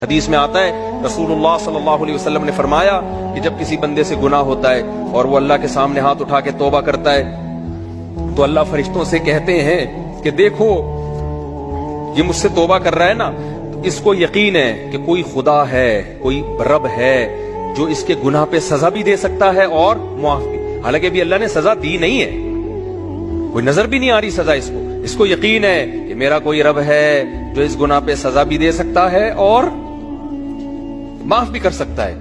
حدیث میں آتا ہے رسول اللہ صلی اللہ علیہ وسلم نے فرمایا کہ جب کسی بندے سے گناہ ہوتا ہے اور وہ اللہ کے سامنے ہاتھ اٹھا کے توبہ کرتا ہے تو اللہ فرشتوں سے کہتے ہیں کہ دیکھو یہ مجھ سے توبہ کر رہا ہے نا، تو اس کو یقین ہے کہ کوئی خدا ہے، کوئی رب ہے جو اس کے گناہ پہ سزا بھی دے سکتا ہے اور معاف بھی۔ حالانکہ بھی اللہ نے سزا دی نہیں ہے، کوئی نظر بھی نہیں آ رہی سزا اس کو یقین ہے کہ میرا کوئی رب ہے جو اس گناہ پہ سزا بھی دے سکتا ہے اور معاف بھی کر سکتا ہے،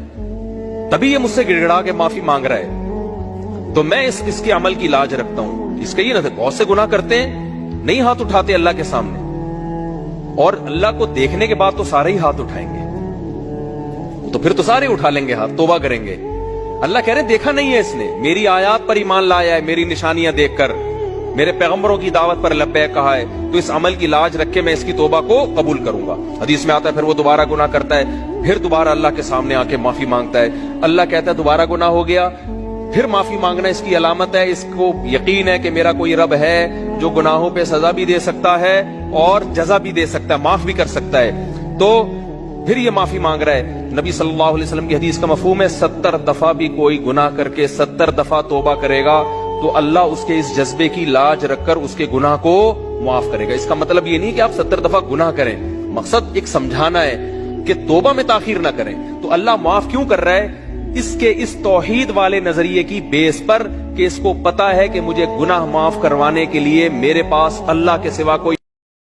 تبھی یہ مجھ سے گڑ گڑا کے معافی مانگ رہا ہے۔ تو میں اس کے عمل کی لاج رکھتا ہوں۔ اس کا یہ نہ بہت سے گناہ کرتے ہیں، نہیں ہاتھ اٹھاتے اللہ کے سامنے، اور اللہ کو دیکھنے کے بعد تو سارے ہی ہاتھ اٹھائیں گے، تو پھر تو سارے اٹھا لیں گے ہاتھ، توبہ کریں گے۔ اللہ کہہ رہے دیکھا نہیں ہے اس نے، میری آیات پر ایمان لایا ہے، میری نشانیاں دیکھ کر، میرے پیغمبروں کی دعوت پر لبیک کہا ہے، تو اس عمل کی لاج رکھ کے میں اس کی توبہ کو قبول کروں گا۔ حدیث میں آتا ہے پھر وہ دوبارہ گناہ کرتا ہے، پھر دوبارہ اللہ کے سامنے آ کے معافی مانگتا ہے۔ اللہ کہتا ہے دوبارہ گناہ ہو گیا، پھر معافی مانگنا اس کی علامت ہے، اس کو یقین ہے کہ میرا کوئی رب ہے جو گناہوں پہ سزا بھی دے سکتا ہے اور جزا بھی دے سکتا ہے، معاف بھی کر سکتا ہے، تو پھر یہ معافی مانگ رہا ہے۔ نبی صلی اللہ علیہ وسلم کی حدیث کا مفہوم ہے 70 دفعہ بھی کوئی گناہ کر کے 70 دفعہ توبہ کرے گا تو اللہ اس کے اس جذبے کی لاج رکھ کر اس کے گناہ کو معاف کرے گا۔ اس کا مطلب یہ نہیں کہ آپ 70 دفعہ گناہ کریں، مقصد ایک سمجھانا ہے کہ توبہ میں تاخیر نہ کریں۔ تو اللہ معاف کیوں کر رہا ہے؟ اس کے اس توحید والے نظریے کی بیس پر کہ اس کو پتا ہے کہ مجھے گناہ معاف کروانے کے لیے میرے پاس اللہ کے سوا کوئی